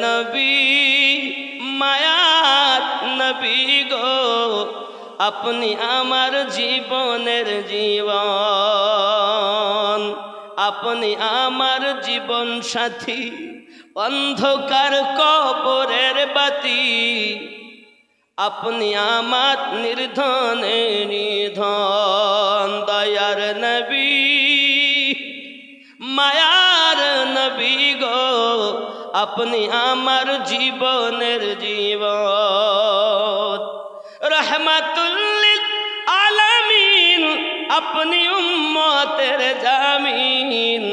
নবী মায়ার নবী গো আপনি আমার জীবনের জীবন, আপনি আমার জীবন সাথী, অন্ধকার কবরের বাতি, আপনি আমার নির্ধনে নিধন। দয়ার নবী মায়ার নবী গো আপনি আমার জীবনের জীবন, রহমাতুল লিল আলামিন আপনি উম্মতের জামিন,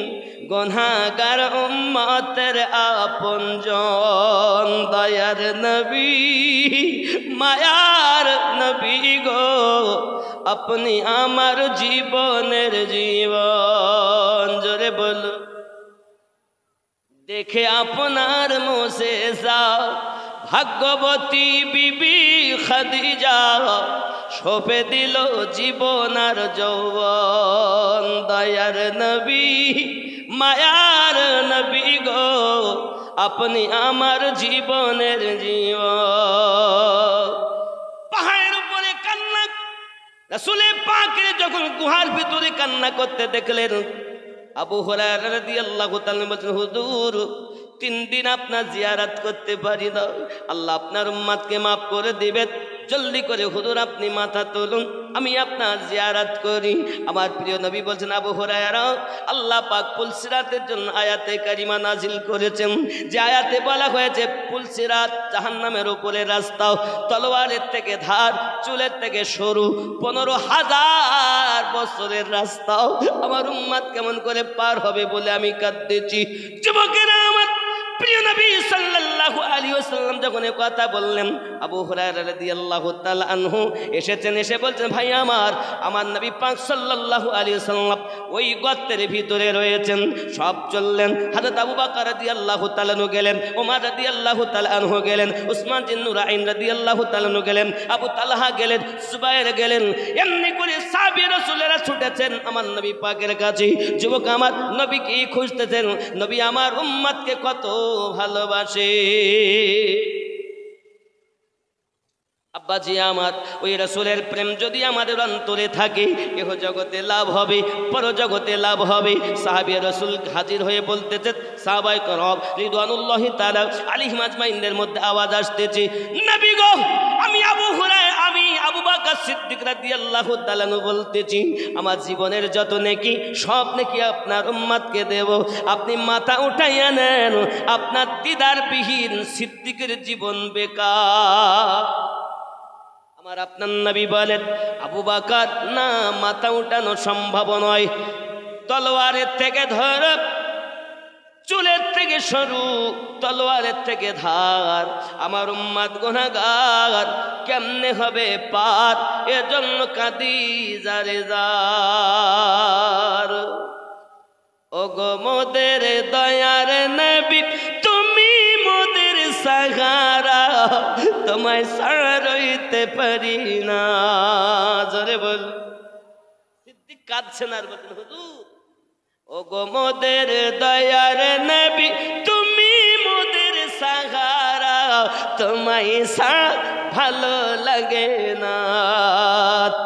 গুনাহগার উম্মতের আপনজন। দয়ার নবী মায়ার নবী গো আপনি আমার জীবনের জীবন। জোরে বলো। দেখে আপনার মোজেজা ভাগ্যবতী বিবি খাদিজা সঁপে দিল জীবন আর যৌবন। দয়ার নবী মায়ার নবী গো আপনি আমার জীবনের জীবন। পাহাড়ের উপরে কান্না, রাসূলে পাকের যখন গুহার ভিতরে কান্না করতে দেখলেন, আবু হুরায়রা রাদিয়াল্লাহু তাআলা বলেন, হুজুর 3 দিন আপনার জিয়ারত করতে পারি না, আল্লাহ আপনার উম্মতকে মাফ করে দিবেন, জলদি করে হুজুর আপনি মাথা তুলুন, আমি আপনার জিয়ারত করি। আমার প্রিয় নবী বলছেন, আবু হুরায়রা আল্লাহ পাক পুলসিরাতের জন্য আয়াতে কারিমা নাজিল করেছেন, যে আয়াতে বলা হয়েছে পুলসিরাত জাহান্নামের উপরে রাস্তা, তলোয়ারের থেকে ধার, চুলের থেকে সরু, 15,000 বছরের রাস্তা, আমার উম্মত কেমন করে পার হবে বলে আমি কাঁদতেছি। যুবকেরা আমার প্রিয় নবী সাল্লাল্লাহু আলাইহি ওয়াসাল্লাম যখন এই কথা বললেন, আবু হুরায়রা রাদিয়াল্লাহু তাআলা আনহু এসেছেন, এসে বলছেন, ভাই আমার নবী পাক সাল্লাল্লাহু আলাইহি ওয়াসাল্লাম ওই গর্তের ভিতরে রয়েছেন। সব চললেন, হযরত আবু বকর রাদিয়াল্লাহু তাআলা আনহু গেলেন, ওমর রাদিয়াল্লাহু তাআলা আনহু গেলেন, উসমান বিন নুরাইন রাদিয়াল্লাহু তাআলা আনহু গেলেন, আবু তালহা গেলেন, জুবায়ের গেলেন। এমনি করে সাহাবী রাসূলেরা ছুটেছেন আমার নবী পাকের কাছে। যুবক আমার নবীকে খুঁজতেছেন, নবী আমার উম্মতকে কত ভালোবাসে। আব্বাজি আমার, ওই রাসূলের প্রেম যদি আমাদের অন্তরে থাকে, এহ জগতে লাভ হবে, পর জগতে লাভ হবে। সাহাবী রাসূল হাজির হয়ে বলতেছেন, সাহাবায়ে কেরাম রিদওয়ানুল্লাহি তাআলা আলাইহিম আজমাইনদের মধ্যে আওয়াজ আসতেছে, নবী গো আমি আবু বকর সিদ্দিক রাদিয়াল্লাহু তাআলা বলতেছি, আমার জীবনের যত নেকি সব নেকি আপনার উম্মতকে দেব, আপনি মাথা উঠাইয়া নেন, আপনার দিদার বিহীন সিদ্দিকের জীবন বেকার। আমার আপনার নবী বলেন, আবু বকর না, মাথা উঠানো সম্ভব নয়, তলোয়ারের থেকে ধর, চুলের থেকে সরু, তলোয়ারের থেকে ধার, আমার উম্মত গুনাহগার কেমনে হবে পার, এজন্য কাঁদি যারে যার। ও গো মোদের দয়ার নবী তুমি মোদের সাহারা, তোমায় ছাড়া রইতে পারি না। জোরে বল। সিদ্দিক কাঁদছেন আর বলছেন, হুজুর ও গো মোদের দয়ার নবী তুমি মোদের সাহারা, তোমায় ছাড়া ভালো লাগে না।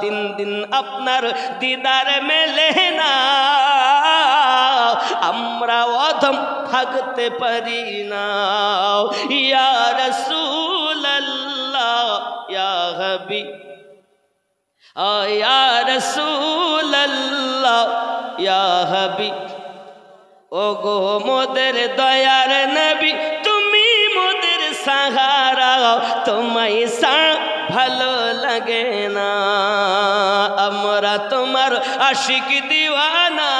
3 দিন আপনার দিদার মেলে না, আমরা অধম থাকতে পারি না। ইয়া রাসূলুল্লাহ ইয়া হাবিব, ইয়া রাসূলুল্লাহ ইয়া হাবিব, ও গো মোদের দয়ার নবী তুমি মোদের সাহারা, তোমায় ছাড়া ভালো লাগে না। আমরা তোমার আশিক দিওয়ানা,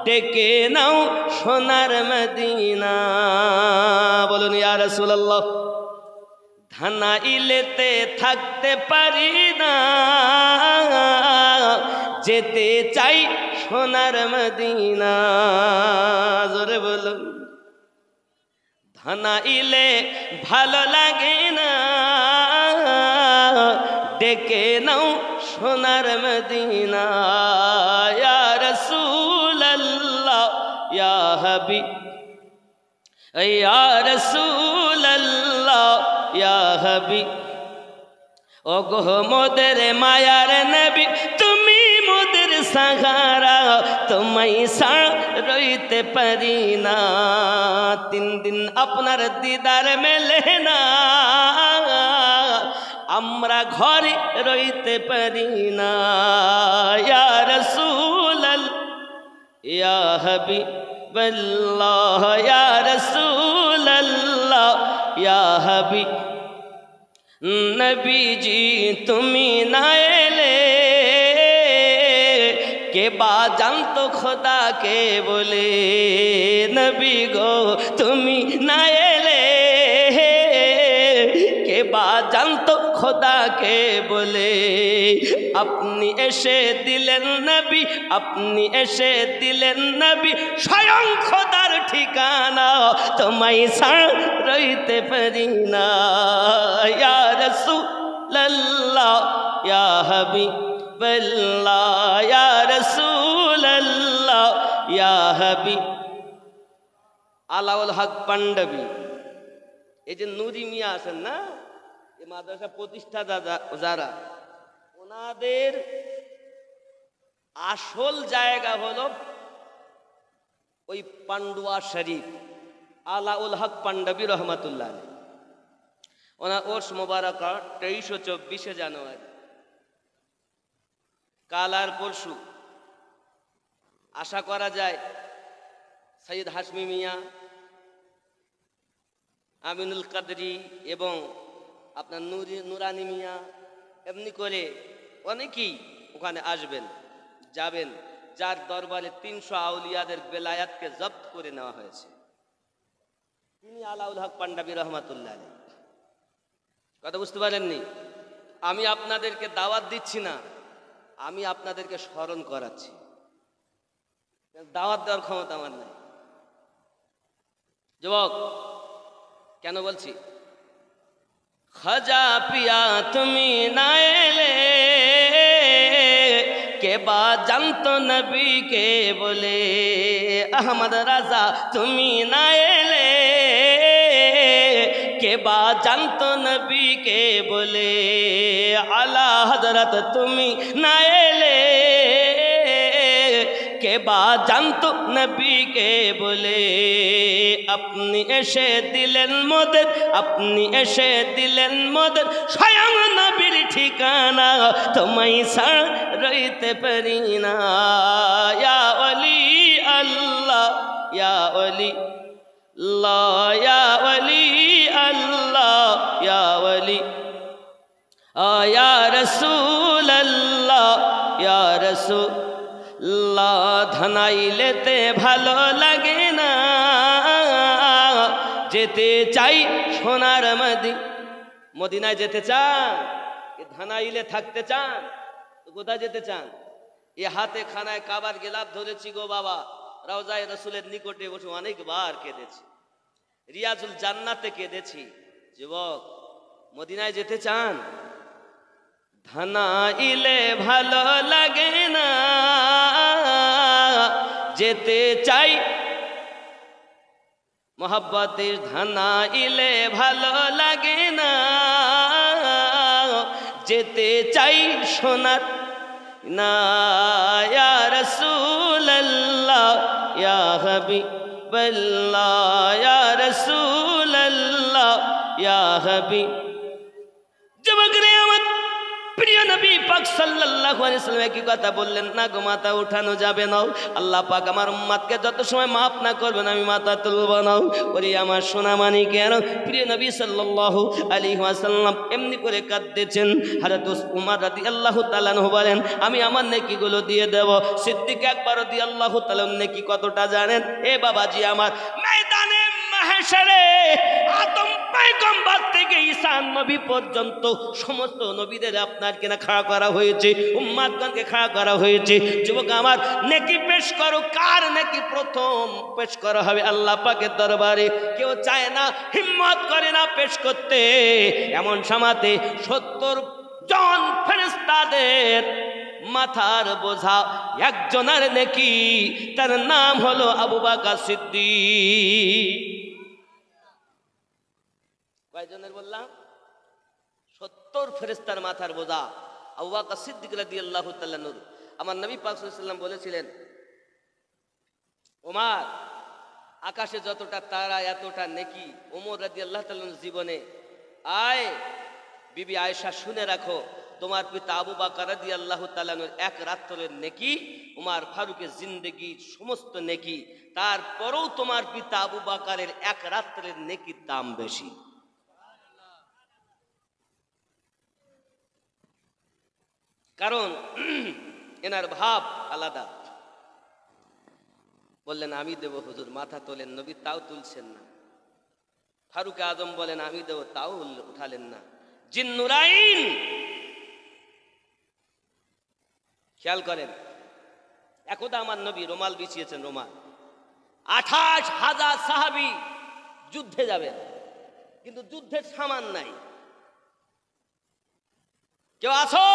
ডেকে নাও সোনার মদিনা। বলুন ইয়া রাসূলুল্লাহ। ধানা ইলেতে থাকতে পারি না, যেতে চাই সোনার মদিনা। জোরে বলুন। ধানা ইলে ভালো লাগে না, ডেকে নাও সোনার মদিনা। ইয়া রাসূলুল্লাহ ইয়া হাবিব, ইয়া রাসূলুল্লাহ ইয়া হাবিব, ও গো মোদের মায়ার নবী, তুমি মোদের সাহারা, তোমায় ছাড়া রইতে পারি না। 3 দিন আপনার দিদার মেলে না, আমরা ঘরে রইতে পারি না। ইয়া রাসূলুল্লাহ ইয়া হাবিবাল্লাহ, ইয়া রাসূলুল্লাহ ইয়া হাবিব, নবীজি তুমি না এলে কে বা জানতো খোদাকে বলে। নবী গো তুমি না এলে কে বা জানতো খোদাকে বলে। আপনি এসে দিলেন নবী, আপনি এসে দিলেন নবী, স্বয়ং খোদার ঠিকানা, তোমায় ছাড়া রইতে পারি না। ইয়া রাসূলুল্লাহ ইয়া হাবিবাল্লাহ, ইয়া রাসূলুল্লাহ ইয়া হাবিব। আলাউল হক পাণ্ডবী, এই যে নুরি মিয়া আছেন না, এই মাদ্রাসা প্রতিষ্ঠাতা যারা, ওনাদের আসল জায়গা হলো ওই পান্ডুয়া শরীফ, আলাউল হক পাণ্ডবী রহমাতুল্লাহ। ওনার ওর্স মোবারক 23 ও 24 জানুয়ারি, কাল আর পরশু। আশা করা যায় সৈয়দ হাশমি মিয়া, আমিনুল কাদরি এবং আপনার নুরানি মিয়া, এমনি করে অনেকেই ওখানে আসবেন, যাবেন, যার দরবারে 300 আউলিয়াদের বেলায়াতকে জব্দ করে নেওয়া হয়েছে। তিনি আলাউল হক পাণ্ডবী রহমাতুল্লাহ। কথা বুঝতে পারেননি? আমি আপনাদেরকে দাওয়াত দিচ্ছি না, আমি আপনাদেরকে স্মরণ করাচ্ছি। দাওয়াত দেওয়ার ক্ষমতা আমার নাই। যুবক, কেন বলছি? খাজা পিয়া তুমি না এলে কে বা জানতো নবীকে বলে। আহমদ রাজা তুমি না এলে কে বা জানতো নবীকে বলে। আলা হযরত তুমি না এলে কে বা জানতো নবীকে বলে। আপনি এসে দিলেন মোদের, আপনি এসে দিলেন মোদের, স্বয়ং নবীর ঠিকানা, তোমায় ছাড়া রইতে পারি না। ইয়া ওলি আল্লাহ ইয়া ওলি আল্লাহ, ইয়া ওলি আল্লাহ ইয়া ওলি, ইয়া রাসূলুল্লাহ ইয়া রাসূলুল্লাহ। ধানাইলেতে ভালো লাগে না, যেতে চাই সোনার মদিনায় যেতে চান? ধানাইলে থাকতে চান তো কোথায় যেতে চান? এ হাতে খানায় কাবার গেলাপ ধরেছি গো বাবা, রওজায়ে রাসূলের নিকটে বসে অনেকবার কেঁদেছি, রিয়াজুল জান্নাতে কেঁদেছি। যুবক, মদিনায় যেতে চান? ধানাইলে ভালো লাগে না, যেতে চাই মোহাব্বতের। ধানাইলে ভালো লাগে না, যেতে চাই সোনার না। ইয়া রাসূলুল্লাহ ইয়া হাবিবাল্লাহ, ইয়া রাসূলুল্লাহ ইয়া হাবিব। যুবক রে আমার প্রিয় নবী পাক সাল্লাল্লাহু আলাইহি ওয়াসাল্লাম কি কথা বললেন না গো, মাথা উঠানো যাবে না। আল্লাহ পাক আমার উম্মতকে যত সময় মাফ না করবেন আমি মাথা তুলব না। ওরে আমার সোনা মানিকের প্রিয় নবী সাল্লাল্লাহু আলাইহি ওয়াসাল্লাম এমনি করে কাঁদতেছেন। হযরত উমর রাদিয়াল্লাহু তাআলা আনহু বলেন, আমি আমার নেকিগুলো দিয়ে দেব। সিদ্দিক আকবর রাদিয়াল্লাহু তাআলা নেকি কতটা জানেন? এ বাবাজি আমার, ময়দানে মাহশরে আদম পয়গম্বর থেকে ঈসা নবী পর্যন্ত সমস্ত নবীদের আপনার কিনা খাড়া করা হয়েছে, উম্মতগণকে খাড়া করা হয়েছে। যুবক আমার, নেকি পেশ করো। কার নেকি প্রথম পেশ করা হবে? আল্লাহ পাকের দরবারে। কেউ চায় না, হিম্মত করে না পেশ করতে। এমন সময়তে 70 জন ফেরেশতাদের মাথার বোঝা একজনের নেকি, তার নাম হলো আবু বকর সিদ্দিক। কয়জনের বললাম? 70 ফেরেশতার মাথার বোঝা। আবু বকর সিদ্দিক রাদিয়াল্লাহু তাআলা নূর। আমার নবী পাক সাল্লাল্লাহু আলাইহি ওয়াসাল্লাম বলেছিলেন, ওমর, আকাশে যতটা তারা এতটা নেকি। ওমর রাদিয়াল্লাহু তাআলা জীবনে আয় বিবি আয়েশা শুনে রাখো, তোমার পিতা আবু বকর রাদিয়াল্লাহু তাআলা এক রাত্রের নেকি উমর ফারুকের জিন্দেগির সমস্ত নেকি, তারপরেও তোমার পিতা আবু বকরের এক রাত্রের নেকির দাম বেশি। কারণ এনার ভাব আলাদা। বললেন আমি দেব হুজুর, মাথা তোলেন, নবী তাও তুলছেন না। ফারুক আজম বলেন আমি দেব, তাও উঠালেন না। জিন্নুরাইন, খেয়াল করেন, একদা আমার নবী রুমাল বিছিয়েছেন, রুমাল। 28,000 সাহাবী যুদ্ধে যাবেন, কিন্তু যুদ্ধের সামান নাই। কেউ আসো,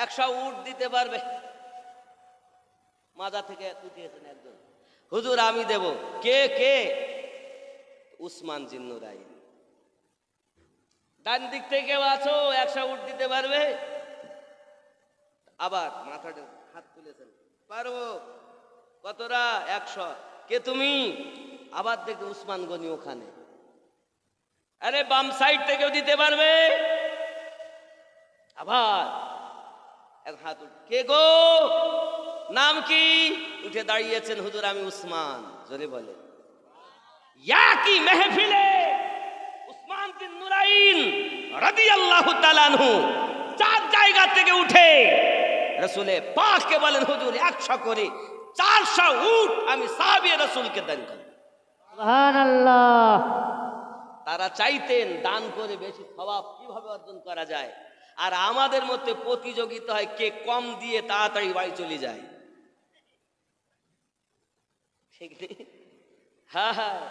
100 উট দিতে পারবে? মাজা থেকে উঠিয়েছেন একজন, হুজুর আমি দেব। কে কে? উসমান জিন্নুরাইন। ডান দিক থেকে কেউ আছো, 100 উট দিতে পারবে? আবার মাথাটা হাত তুলেছেন, পারবো। কতরা? 100। কে তুমি? আবার দেখতে উসমান গনি ওখানে। আরে বাম সাইড থেকেও দিতে পারবে? আবার এক হাত। কে গো? নাম কি? উঠে দাঁড়িয়েছেন, হুজুর আমি উসমান। জোরে বলে। কি মেহফিলে উসমান বিন নুরাইন রাদিয়াল্লাহু তাআলা আনহু 4 জায়গা থেকে উঠে রাসূলে পাককে বলেন, হুজুর 100 করে 400 উট আমি সাহাবী রাসূলকে দান করি। সুবহানাল্লাহ। তারা চাইতেন দান করে বেশি সওয়াব কিভাবে অর্জন করা যায়। আর আমাদের মধ্যে প্রতিযোগিতা হয় কে কম দিয়ে তাড়াতাড়ি বাড়ি চলে যায়। ঠিক নেই? হ্যাঁ হ্যাঁ,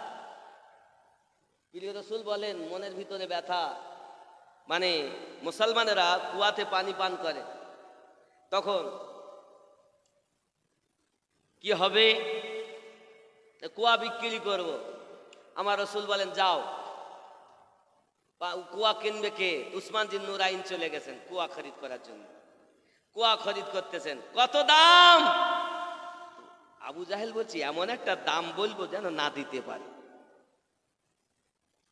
প্রিয় রাসূল বলেন মনের ভিতরে ব্যথা। মানে মুসলমানেরা কুয়াতে পানি পান করে, তখন কি হবে? কুয়া বিক্রি করব। আমার রাসূল বলেন যাও। কুয়া কিনবে কে? উসমান জিন নুরাইন চলে গেছেন কুয়া খরিদ করার জন্য। কুয়া খরিদ করতেছেন, কত দাম? আবু জাহেল বলছি এমন একটা দাম বলবো যেন না দিতে পারে।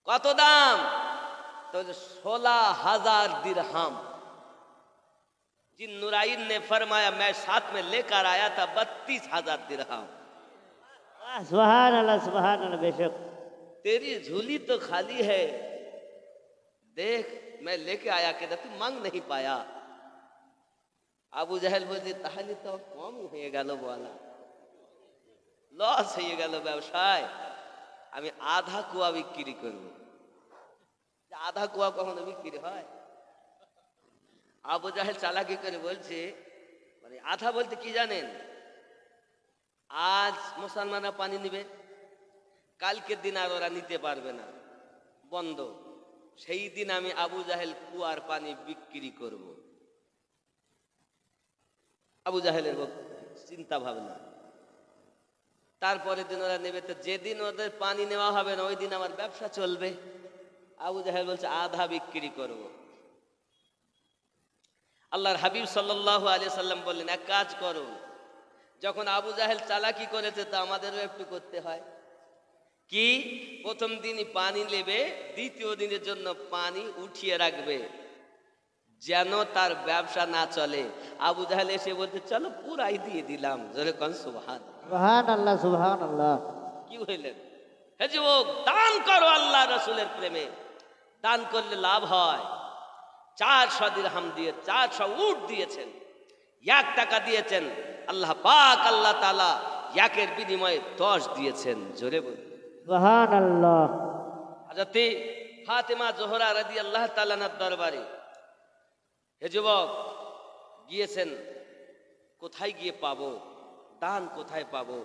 কত দাম? 16,000 दिरहम। जिन नुराइन ने फरमाया मैं साथ में लेकर आया था 32,000 दिरहम। सुभान अल्लाह बेशक। तेरी झोली तो खाली है, देख मैं लेके आया के तू मांग नहीं पाया। আবু জাহেল বলছে তাহলে তো কম হয়ে গেল, বলা লস হয়ে গেল ব্যবসায়। আমি আধা কুয়া বিক্রি করব। আধা কুয়া কখনো বিক্রি হয়? আবু জাহেল চালাকি করে বলছে, মানে আধা বলতে কি জানেন? আজ মুসলমানরা পানি নিবে, কালকের দিন আর ওরা নিতে পারবে না, বন্ধ। সেই দিন আমি আবু জাহেল কুয়ার পানি বিক্রি করব। আবু জাহেলের চিন্তা ভাবনা। তারপরের দিন ওরা নেবে, তো যেদিন ওদের পানি নেওয়া হবে না ওই দিন আমার ব্যবসা চলবে। আবু জাহেল বলছে আধা বিক্রি করব। আল্লাহর হাবিব সাল্লাল্লাহু আলাইহি সাল্লাম বললেন এক কাজ করো, যখন আবু জাহেল চালাকি করেছে তা আমাদেরও একটু করতে হয়। কি? প্রথম দিনই পানি নেবে, দ্বিতীয় দিনের জন্য পানি উঠিয়ে রাখবে, যেন তার ব্যবসা না চলে। আবু জাহেল এসে বলতে চলো পুরাই দিয়ে দিলাম। জোরে কোন সুবহানাল্লাহ। সুবহানাল্লাহ। কি হইলেন? হে যুবক, দান করো আল্লাহ রাসূলের প্রেমে। দান করলে লাভ হয়। 400 দিরহাম দিয়ে 400 উট দিয়েছেন, 1 টাকা দিয়েছেন। আল্লাহ পাক আল্লাহ তাআলা 1-এর বিনিময়ে 10 দিয়েছেন। জোরে বল সুবহানাল্লাহ। হযরত ফাতেমা জোহরা রাদিয়াল্লাহু তাআলা আনহার দরবারে হে যুবক গিয়েছেন, কোথায় গিয়ে পাবো দান, কোথায় পাবো?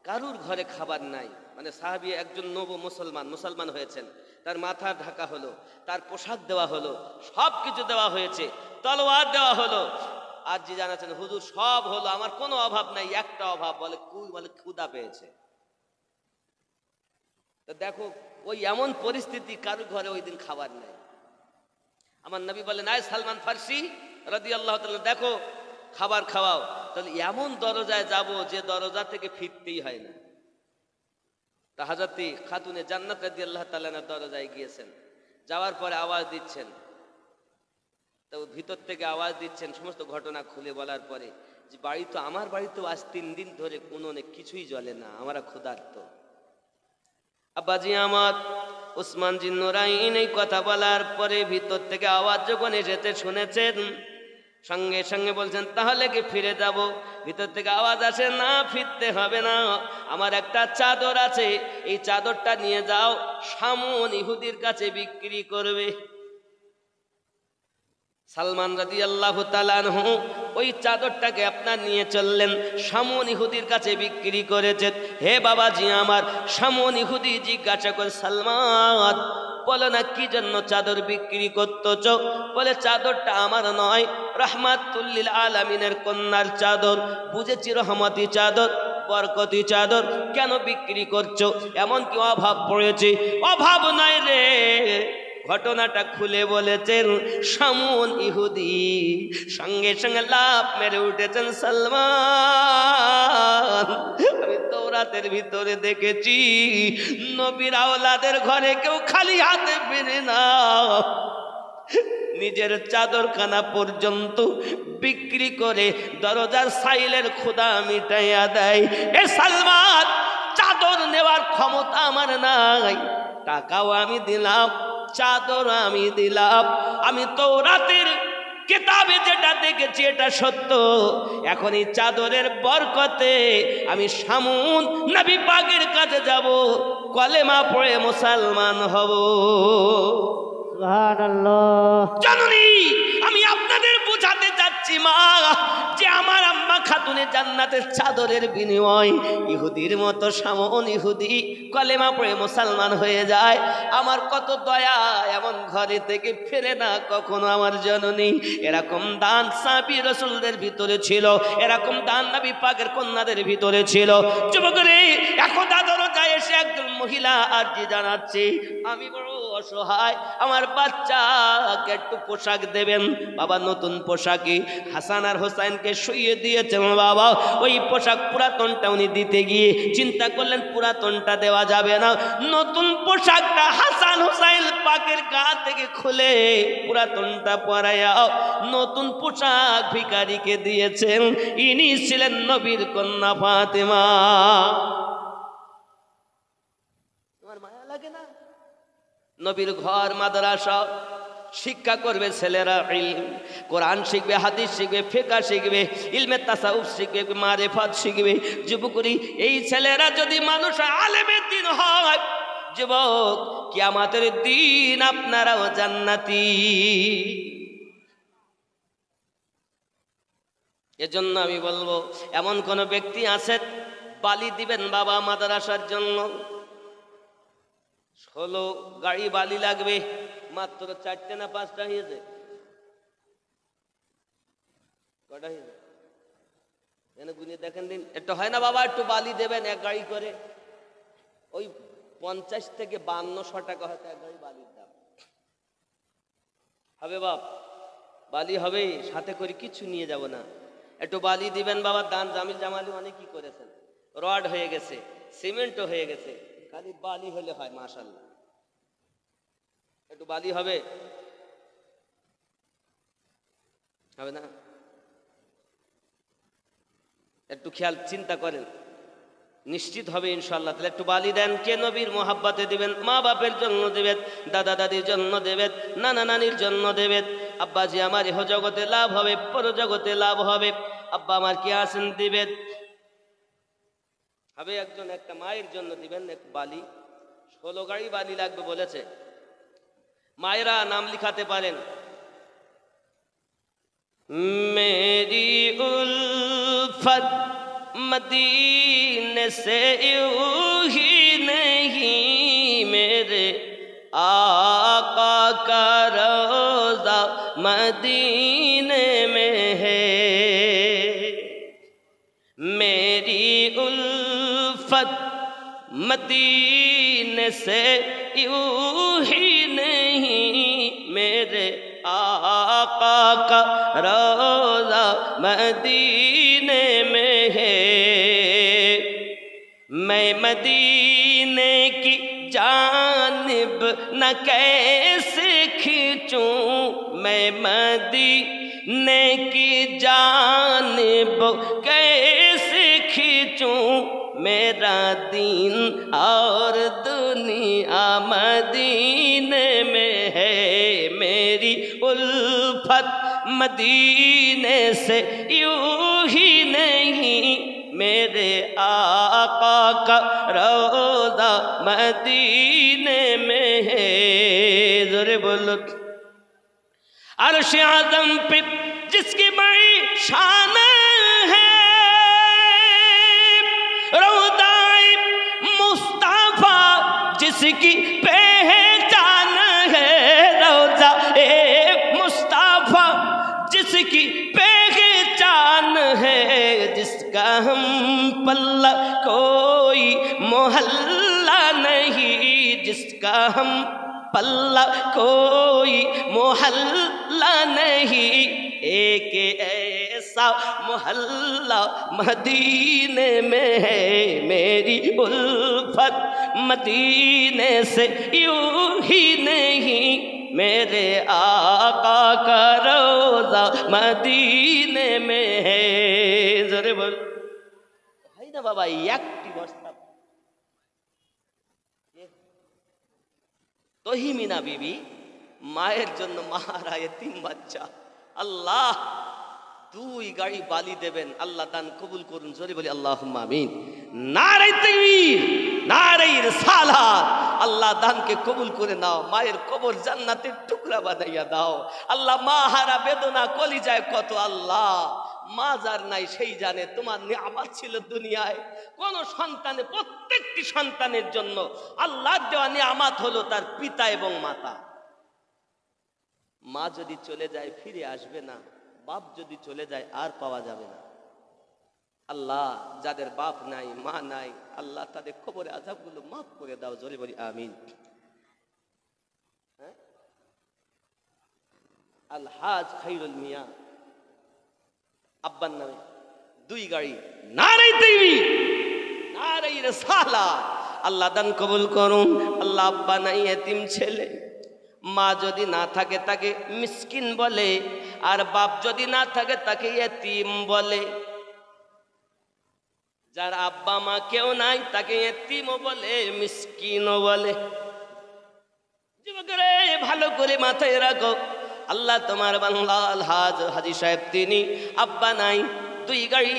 কারুর ঘরে খাবার নাই। মানে সাহাবী একজন নব মুসলমান হয়েছেন, তার মাথা ঢাকা হলো, তার পোশাক দেওয়া হলো, সব কিছু দেওয়া হয়েছে, তলোয়ার দেওয়া হলো। আর যে জানাচ্ছেন হুজুর সব হলো, আমার কোনো অভাব নাই, একটা অভাব। বলে ক্ষুধা পেয়েছে। তো তো দেখো ওই এমন পরিস্থিতি, কারো ঘরে ওই দিন খাবার নেই। আমার নবী বলেন, আয় সালমান ফার্সি রাদিয়াল্লাহু তাআলা, দেখো খাবার খাওয়াও। তাহলে এমন দরজায় যাব যে দরজা থেকে ফিরতেই হয় না। তা হযরত খাতুনে জান্নাত রাদিয়াল্লাহু তাআলার দরজায় গিয়েছেন, যাওয়ার পরে আওয়াজ দিচ্ছেন, তো ভিতর থেকে আওয়াজ দিচ্ছেন, সমস্ত ঘটনা খুলে বলার পরে যে বাড়ি তো আমার বাড়ি তো আজ 3 দিন ধরে কোনো কিছুই জ্বলে না, আমরা ক্ষুধার্ত। আব্বাজি আমার উসমান জিন নুরাইন এই কথা বলার পরে ভিতর থেকে আওয়াজ যখন এসেছে শুনেছেন, সঙ্গে সঙ্গে বলছেন তাহলে কি ফিরে যাব? ভিতর থেকে আওয়াজ আসে, না ফিরতে হবে না, আমার একটা চাদর আছে, এই চাদরটা নিয়ে যাও, শামুন ইহুদির কাছে বিক্রি করবে। সালমান রাদিয়াল্লাহু তাআলা আনহু ওই চাদরটাকে আপনার নিয়ে চললেন, শামুন ইহুদির কাছে বিক্রি করেছেন। হে বাবাজি আমার, শামুন ইহুদি জিজ্ঞাসা করে, সালমান বলো না কি জন্য চাদর বিক্রি করতেছ? বলে চাদরটা আমার নয়, রাহমাতুল লিল আলামিনের কন্যার চাদর। বুঝেছি রহমতি চাদর, বরকতি চাদর, কেন বিক্রি করছো? এমন কি অভাব পড়েছে? অভাব নয় রে, ঘটনাটা খুলে বলেছেন শামুন ইহুদি। সঙ্গে সঙ্গে লাফ মেরে উঠেছেন, সালমান আমি তওরাতের ভিতরে দেখেছি নবীর আওলাদের ঘরে কেউ খালি হাতে ফেরে না, নিজের চাদরখানা পর্যন্ত বিক্রি করে দরজার সাইলের ক্ষুধা মিটাইয়া দেয়। এ সালমান, চাদর নেওয়ার ক্ষমতা আমার নাই, টাকাও আমি দিলাম, চাদর আমি দিলাম, আমি তওরাতের কিতাবে যেটা দেখেছি এটা সত্য। এখন এই চাদরের বরকতে আমি শামুন নবী পাকের কাছে যাব, কলেমা পড়ে মুসলমান হব। সুবহানাল্লাহ। জানুনি, আমি আপনাদের বোঝাতে চাচ্ছি মা, যে আমার আম্মা খাতুনে জান্নাতের চাদরের বিনিময় ইহুদির মতো শামুন ইহুদি কলেমা পড়ে মুসলমান হয়ে যায়। আমার কত দয়া, এমন ঘরে থেকে ফেরে না কখনো আমার জননী। এরকম দান সাহাবী রাসূলদের ভিতরে ছিল, এরকম দান নবী পাকের কন্যাদের ভিতরে ছিল। যুবকরে একদা দরজায় এসে একজন মহিলা আরজি জানাচ্ছে, আমি বড় অসহায়, আমার বাচ্চাকে একটু পোশাক দেবেন। বাবা নতুন পোশাকে হাসান আর হোসেনকে শুইয়ে দিয়েছেন বাবা, ওই পোশাক পুরাতনটা উনি দিতে গিয়ে চিন্তা করলেন পুরাতনটা দেওয়া যাবে না, নতুন পোশাকটা হাসান হোসেন পাকের গা থেকে খুলে পুরাতনটা পরাইয়া নতুন পোশাক ভিখারিকে দিয়েছেন। ইনি ছিলেন নবীর কন্যা ফাতেমা। তোমার মায়া লাগে না? নবীর ঘর মাদ্রাসা, শিক্ষা করবে ছেলেরা, ইলম কোরআন শিখবে, হাদিস শিখবে, ফিকহ শিখবে, ইলমে তাসাউফ শিখবে, মারিফাত শিখবে। যুবকরি এই ছেলেরা যদি মানুষ আলেমে দ্বীন হয়, যুবক কিয়ামতের দিন আপনারাও জান্নাতি। এজন্য আমি বলবো, এমন কোন ব্যক্তি আছে বালি দিবেন বাবা মাদ্রাসার জন্য, 16 গাড়ি বালি লাগবে, মাত্র 4টে না 5টা হয়েছে? কটা হয়েছে এনে গুনিয়ে দেখেন দিন। একটু হয় না বাবা, একটু বালি দেবেন 1 গাড়ি করে? ওই 50 থেকে 5200 টাকা হয়তো 1 গাড়ি বালির দাম হবে। বাপ বালি হবে, সাথে করে কিছু নিয়ে যাব না, একটু বালি দিবেন বাবা। দান জামিল জামালি অনেক কি করেছেন, রড হয়ে গেছে, সিমেন্টও হয়ে গেছে, খালি বালি হলে হয়। মাশাআল্লাহ, একটু বালি হবে, হবে না? একটু খেয়াল চিন্তা করেন, নিশ্চিত হবে ইনশাআল্লাহ। তাহলে একটু বালি দেন। কে নবীর মোহাব্বতে দিবেন? মা বাপের জন্য দেবেন, দাদা দাদির জন্য দেবেন, নানা নানির জন্য দেবেন। আব্বাজি আমার ইহ জগতে লাভ হবে, পর জগতে লাভ হবে। আব্বা আমার কি আছেন, দিবেন হবে। একজন একটা মায়ের জন্য দিবেন এক বালি, 16 গাড়ি বালি লাগবে বলেছে। মায়েরা নাম লিখাতে পারেন। মেরি উলফত मदीने से यूं ही नहीं, मेरे आका का रोज़ा मदीने में है। मेरी उल्फत मदीने से यूं ही नहीं मेरे आका का रोज़ा मदीने में है। मैं मदीने की जानिब न कैसे खींचूं, मैं मदीने की जानिब कैसे खींचूं, मेरा दीन और दुनिया मदीने में है। मेरी उल्फत मदीने से यूं ही नहीं मेरे आका का रोज़ा मदीने में है। ज़ोरे बोलो। अर्श आज़म पे जिसकी बड़ी शान है, रोज़ाए मुस्तफ़ा जिसकी पहचान है, रोज़ाए मुस्तफ़ा जिसकी पहचान है, जिसका हम पल्ला कोई मोहल्ला नहीं, जिसका हम पल्ला कोई मोहल्ला नहीं, एक ऐसा मोहल्ला मदीने में है। मेरी उल्फत मदीने से यूं ही नहीं मेरे आका का रोज़ा मदीने में है। ज़ोरे बोल भाई ना बाबा একটি বস্তা তহিমিনা বিবি মায়ের জন্য মারা এতিম বাচ্চা আল্লাহ 2 গাড়ি বালি দেবেন, আল্লাহ দান কবুল করুন। জোরে বলি আল্লাহুম্মা আমিন। নারে তাকবীর, নারে রিসালাত। আল্লাহ দানকে কবুল করে নাও, মায়ের কবর জান্নাতের টুকরা বানাইয়া দাও। আল্লাহ মা হারা বেদনা কলিজায় কত, আল্লাহ মা যার নাই সেই জানে। তোমার নিয়ামত ছিল দুনিয়ায় কোন সন্তানে, প্রত্যেকটি সন্তানের জন্য আল্লাহর দেওয়া নিয়ামত হলো তার পিতা এবং মাতা। মা যদি চলে যায় ফিরে আসবে না, বাপ যদি চলে যায় আর পাওয়া যাবে না। আল্লাহ যাদের বাপ নাই মা নাই, আল্লাহ তাদের কবরে আযাবগুলো মাফ করে দাও। জোরে বলি আমিন। আলহাজ খাইরুল মিয়া আব্বার নামে 2 গাড়ি। নারে তাকবীর, নারে রিসালাত। আল্লাহ দান কবুল করুন। আল্লাহ আব্বা নাই এতিম ছেলে, মা যদি না থাকে তাকে মিসকিন বলে, আর বাপ যদি না থাকে তাকে এতিম বলে। যার আব্বা মা কেউ নাই তাকে এতিমও বলে মিসকিনও বলে। যুবকরে ভালো করে মাথায় রাখো, আল্লাহ তোমার বাংলা আলহাজ হাজী সাহেব তিনি আব্বা নাই, 2 গাড়ি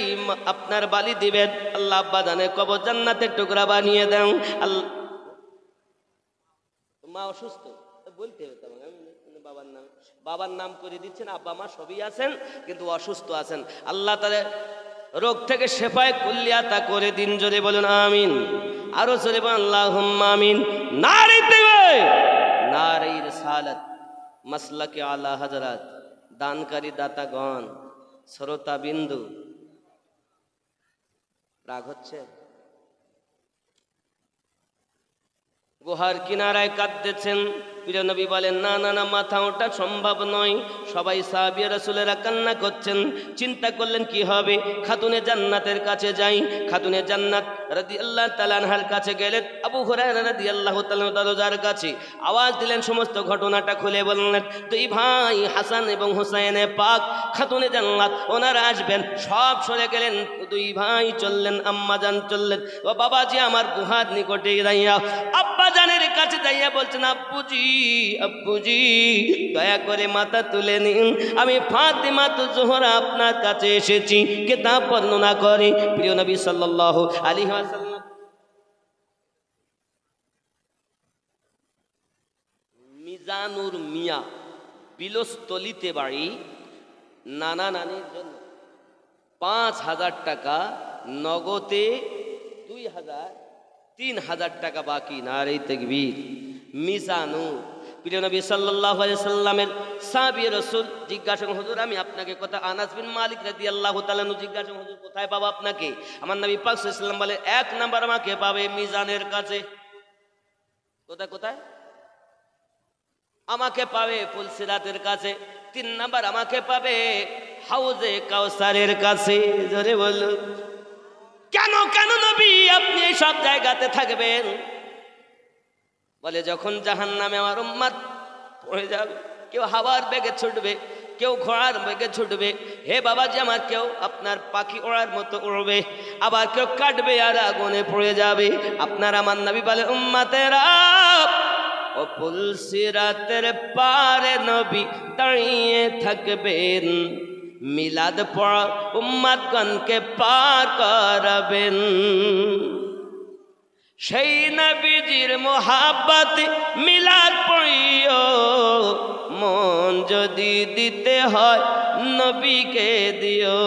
আপনার বালি দিবেন। আল্লাহ আব্বা জানে কবর জান্নাতের টুকরা বানিয়ে দেন। আল্লাহ মা অসুস্থ বলতে হবে তোমাকে, বাবার নাম করে দিচ্ছেন, আব্বা মা সবই আছেন কিন্তু অসুস্থ আছেন। আল্লাহ তাদের রোগ থেকে শেফায়ে কুল্লিয়াতা করে দিন। জোরে বলুন আমিন। আরো জোরে বলুন আল্লাহুম্মা আমিন। নারে তাকবীর, নারে রিসালাত। মাসলাকে আলা হযরত, দানকারী দাতাগণ, শ্রোতা বিন্দু, রাগ হচ্ছে? গুহার কিনারায় কাঁদতেছেন। প্রিয় নবী বলেন না না না, মাথা ওঠা সম্ভব নয়। সবাই সাহাবী রাসূলেরা কান্না করছেন। চিন্তা করলেন কি হবে, খাতুনে জান্নাতের কাছে যাই। খাতুনে জান্নাত রাদিয়াল্লাহু তাআলা আনহার কাছে গেলেন। আবু হুরায়রা রাদিয়াল্লাহু তাআলা দরজার কাছে আওয়াজ দিলেন, সমস্ত ঘটনাটা খুলে বললেন। 2 ভাই হাসান এবং হুসাইনে পাক খাতুনে জান্নাত, ওনারা আসবেন। সব সরে গেলেন, 2 ভাই চললেন, আম্মা জান চললেন। ও বাবাজি আমার গুহার নিকটে যাইয়া আব্বা জানের কাছে যাইয়া বলছেন, আব্বুজি আব্বুজি দয়া করে মাথা তুলে নিন, আমি ফাতেমা তো জোহরা আপনার কাছে এসেছি। কিতাব বর্ণনা করে প্রিয় নবী সাল্লাল্লাহু আলাইহি ওয়াসাল্লাম মিজানুর মিয়া বিলস্তলিতে বাড়ি, নানা নানির জন্য 5,000 টাকা নগদে, 2,000 3,000 টাকা বাকি। নারে তাকবীর। মিজানু প্রিয় নবী সাল্লাল্লাহু আলাইহি সাল্লামের সাহাবী রাসূল জিজ্ঞাসা করেন, হুজুর আমি আপনাকে কথা, আনাস বিন মালিক রাদিয়াল্লাহু তাআলা জিজ্ঞাসা করেন, হুজুর কোথায় পাবো আপনাকে? আমার নবী পাক সাল্লাল্লাহু আলাইহি সাল্লাম বলে, 1 নাম্বার আমাকে পাবে মিজানের কাছে। কোথায় কোথায়? আমাকে পাবে ফুলসিরাতের কাছে। 3 নাম্বার আমাকে পাবে হাউজে কাউসারের কাছে। জোরে বলুন। কেন কেন নবী আপনি এই সব জায়গাতে থাকবেন? বলে যখন জাহান্নামে আমার উম্মত পড়ে যাবে, কেউ হাওয়ার বেগে ছুটবে, কেউ ঘোড়ার বেগে ছুটবে, হে বাবাজি আমার কেউ আপনার পাখি ওড়ার মতো উড়বে, আবার কেউ কাটবে আর আগুনে পড়ে যাবে। আপনার আমার নবী বলে উম্মতেরা ও পুলসিরাতের পারে নবী দাঁড়িয়ে থাকবেন, মিলাদ পড়া উম্মতগণকে পার করাবেন। সেই নবীজির মোহাব্বতে মিলাদ পড়িও, মন যদি দিতে হয় নবীকে দিও।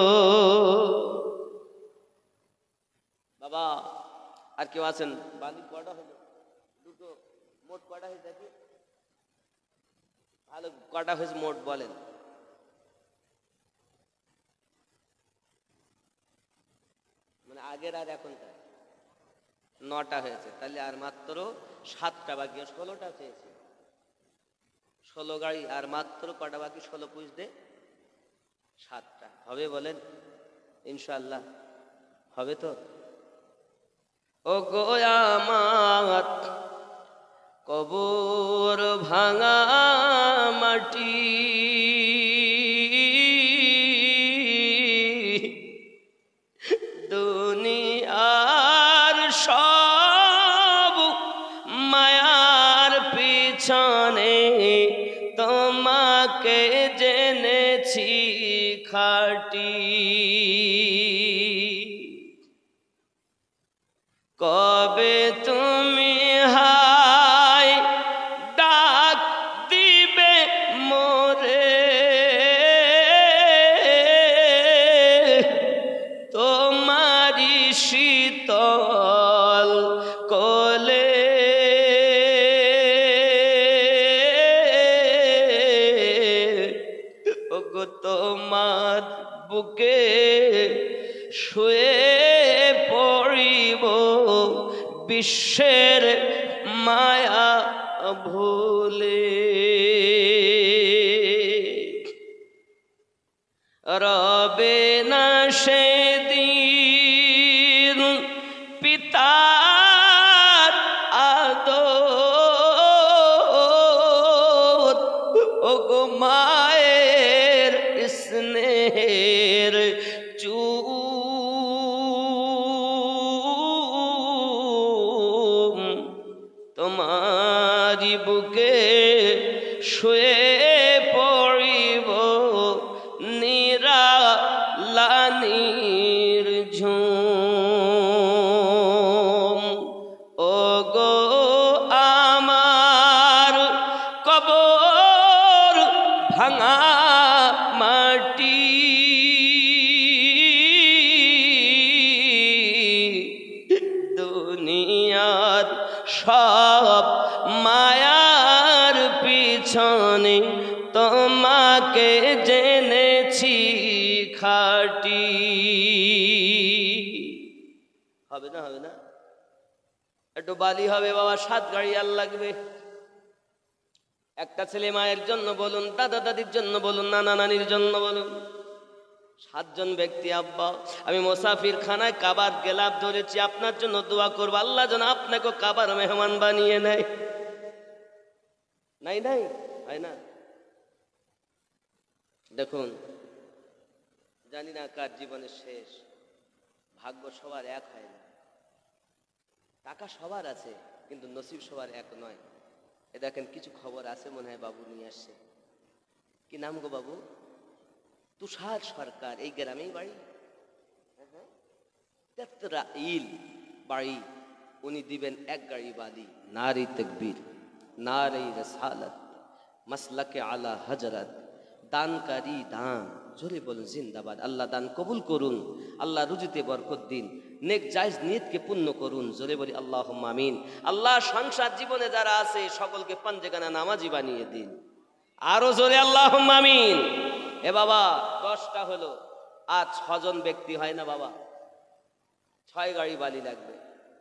বাবা আর কেউ আছেন? বালি কটা হলো? দুটো। মোট কটা হয়েছে দেখি? ভালো কটা হয়েছে মোট বলেন? মানে আগের আর এখনকার 9টা হয়েছে। তাহলে আর মাত্র 7টা বাকি। 16টা চেয়েছে, 16 গাড়ি আর মাত্র কটা বাকি? 16 পুষ দে 7টা হবে। বলেন ইনশাআল্লাহ হবে তো? ও গো আমার কবর ভাঙা মাটি, দুনিয়ার সব মায়ার পিছনে তোমাকে জেনেছি খাঁটি। কবে তুমি হায় ডাক দিবে মোরে, তোমারি শীতল কোলে ওগো তোমার বুকে শুয়ে পড়িব, বিশ্বের মায়া ভুলে। রবে না সেদিন পিতার আদর, ওগো মায়ের স্নেহের চুম, তোমারি বুকে শুয়ে পড়িব নিরালানির ঝুম। ওগো আমার কবর ভাঙা মাটি, দুনিয়ার সব মায়ার পিছনে তোমাকে জেনেছি খাঁটি। হবে না? হবে না? একটু বালি হবে বাবা, 7 গাড়ি আর লাগবে। একটা ছেলে মায়ের জন্য বলুন, দাদা দাদির জন্য বলুন, নানা নানির জন্য বলুন। 7 জন ব্যক্তি। আব্বা আমি মুসাফির খানায় কাবার গেলাপ ধরেছি, আপনার জন্য দোয়া করবো আল্লাহ যেন আপনাকে কাবার মেহমান বানিয়ে নেয়। নাই নাই হয় না? দেখুন জানি না কার জীবনের শেষ, ভাগ্য সবার এক হয় না। টাকা সবার আছে কিন্তু নসিব সবার এক নয়। এ দেখেন কিছু খবর আছে মনে হয় বাবু নিয়ে আসছে। কি নাম গো বাবু? তুষার সরকার। এই গ্রামেই বাড়ি, তেতরাইল বাড়ি। উনি দিবেন 1 গাড়ি বালি। নারী তাকবীর, নারী রিসালাত, মাসলাকে আলা হজরত, দানকারী দান। জোরে বলুন জিন্দাবাদ। আল্লাহ দান কবুল করুন, আল্লাহ রুজিতে বরকত দিন, নেক জায়েজ নিয়তকে পূর্ণ করুন। জোরে বলি আল্লাহুম্মা আমিন। আল্লাহ সংসার জীবনে যারা আছে সকলকে পাঞ্জেগানা নামাজি বানিয়ে দিন। আরো জোরে আল্লাহুম্মা আমিন। এ বাবা 10টা হলো, আর 6 জন ব্যক্তি হয় না বাবা? 6 গাড়ি বালি লাগবে।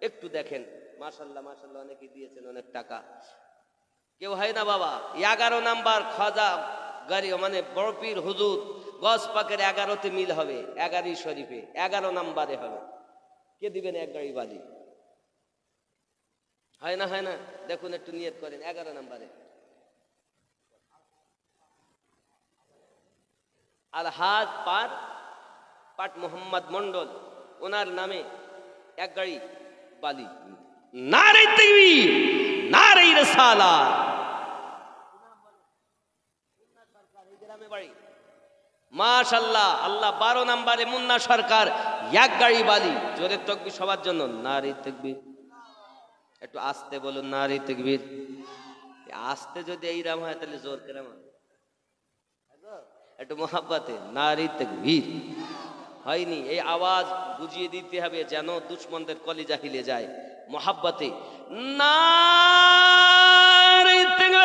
একটু দেখেন মাশাল্লাহ মাশাল্লাহ, অনেকে দিয়েছেন অনেক টাকা। কেউ হয় না বাবা, 11 নাম্বার খাজা গাড়ি মানে বড় পীর হুজুর গস পাকের 11তে মিল হবে, 11 শরীফে 11 নাম্বারে হবে। কে দিবেন এক গাড়ি বালি? হয় না, হয় না? দেখুন একটু নিয়ত করেন 11 নাম্বারে। আলহাজ পাট মোহাম্মদ মন্ডল, ওনার নামে এক গাড়ি বালি। নারে তাকবীর, নারে রিসালাত। মাশাআল্লাহ, আল্লাহ 12 নম্বরে মুন্না সরকার এক গাড়ি বালি। জোরে তাকবীর সবার জন্য, নারে তাকবীর। একটু আস্তে বলুন, নারে তাকবীর। আস্তে যদি এইরাম হয় তাহলে জোর কেরাম হবে। একটু মোহাব্বতে নারে তাকবীর। হয়নি, এই আওয়াজ বুঝিয়ে দিতে হবে যেন দুশ্মনদের কলিজা হিলে যায়। মোহাব্বতে নারে তাকবীর।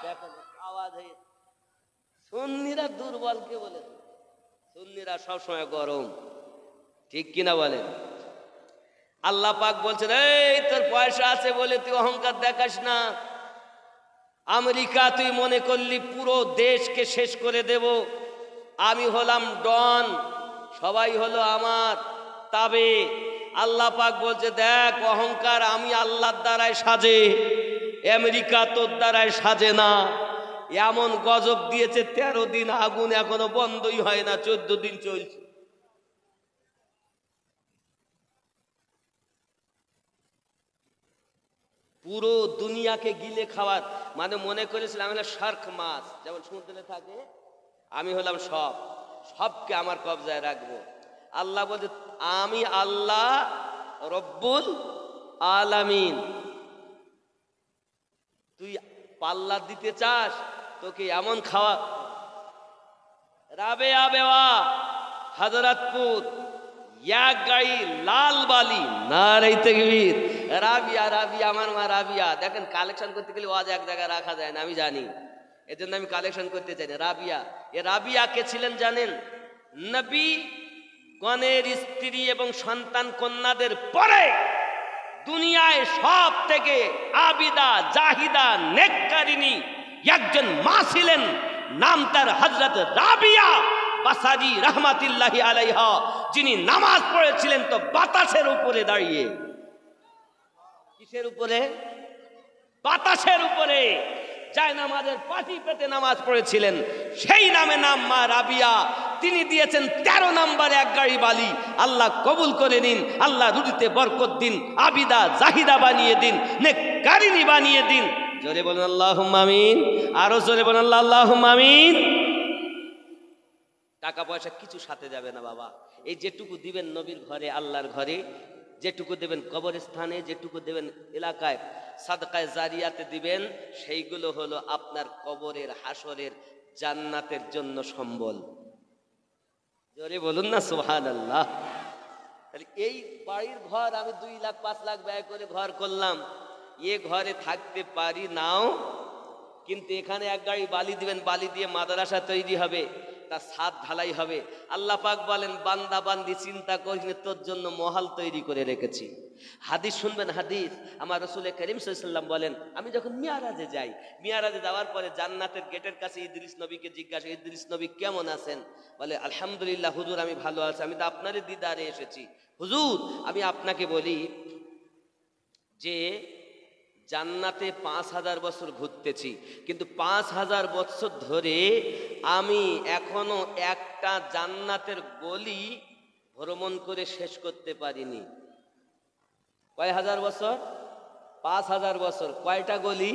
দেখেন আওয়াজ হয়। সুন্নিরা দুর্বল কে বলেছে? সুন্নিরা সবসময় গরম, ঠিক কিনা বলেন? আল্লাহ পাক বলছেন, এই তোর পয়সা আছে বলে তুই অহংকার দেখাস না। আমেরিকা তুই মনে করলি পুরো দেশকে শেষ করে দেব, আমি হলাম ডন, সবাই হলো আমার তবে। আল্লাহ পাক বলছে, দেখ অহংকার আমি আল্লাহর দ্বারাই সাজে, আমেরিকা তোর দ্বারাই সাজে না। এমন গজব দিয়েছে 13 দিন আগুন এখনো বন্ধই হয় না, 14 দিন চলছে। পুরো দুনিয়াকে গিলে খাওয়ার মানে মনে করেছিলাম আমি হলাম শার্ক মাছ, যেমন সমুদ্রে থাকে, আমি হলাম সবকে আমার কবজায় রাখবো। আল্লাহ বলছে, আমি আল্লাহ রব্বুল আলামিন। তুই পাল্লা দিতে চাস, তোকে এমন খাওয়া। রাবেয়া বেওয়া হযরতপুর এক গাড়ি লাল বালি, নারে তাকবীর। রাবিয়া রাবিয়া, আমার মা রাবিয়া। দেখেন কালেকশন করতে গেলে ওয়াজ এক জায়গায় রাখা যায় না, আমি জানি, এজন্য আমি কালেকশন করতে চাই না। রাবিয়া, এ রাবিয়া কে ছিলেন জানেন? নবী গণের স্ত্রী এবং সন্তান কন্যাদের পরে দুনিয়ায় সব থেকে আবিদা জাহিদা নেককারিনী একজন মা ছিলেন, নাম তার হযরত রাবিয়া বাসারি রহমাতুল্লাহি আলাইহা, যিনি নামাজ পড়েছিলেন তো বাতাসের উপরে দাঁড়িয়ে। কিসের উপরে? বাতাসের উপরে যায় নামাজের পাটি পেতে নামাজ পড়েছিলেন। সেই নামে নাম মা রাবিয়া। তিনি দিয়েছেন 13 নম্বরে এক গাড়ি বালি। আল্লাহ কবুল করে নিন, আল্লাহ রুজিতে বরকত দিন, আবিদা জাহিদা বানিয়ে দিন, নেককারিনী বানিয়ে দিন। জোরে বলুন আল্লাহুম্মা আমিন। আরো জোরে বলুন আল্লাহুম্মা আমিন। টাকা পয়সা কিছু সাথে যাবে না বাবা। এই যেটুকু দিবেন নবীর ঘরে, আল্লাহর ঘরে, যেটুকু দেবেন কবরস্থানে, যেটুকু দেবেন এলাকায় সাদকায়ে জারিয়াতে দিবেন, সেইগুলো হলো আপনার কবরের হাসরের জান্নাতের জন্য সম্বল। জোরে বলুন না সুবহানাল্লাহ। তাহলে এই বাড়ির ঘর আমি 2 লাখ 5 লাখ ব্যয় করে ঘর করলাম, এ ঘরে থাকতে পারি নাও, কিন্তু এখানে এক গাড়ি বালি দিবেন, বালি দিয়ে মাদ্রাসা তৈরি হবে, তার ছাদ ঢালাই হবে। আল্লাহ পাক বলেন, বান্দা বান্দি চিন্তা করিস না, তোর জন্য মহল তৈরি করে রেখেছি। হাদিস শুনবেন, হাদিস আমার রাসূল করিম সাল্লাল্লাহু আলাইহি ওয়াসাল্লাম বলেন, আমি যখন মিয়ারাজে যাই, মিয়ারাজে যাওয়ার পরে জান্নাতের গেটের কাছে ইদ্রিস নবীকে জিজ্ঞাসা, ইদ্রিস নবী কেমন আছেন? বলে, আলহামদুলিল্লাহ হুজুর, আমি ভালো আছি, আমি তো আপনারই দিদারে এসেছি। হুজুর, আমি আপনাকে বলি যে জান্নাতে 5000 বছর ঘুরতেছি, কিন্তু 5000 বছর ধরে আমি এখনো একটা জান্নাতের গলি ভ্রমণ করে শেষ করতে পারিনি। কয় হাজার বছর? 5000 বছর। কয়টা গলি?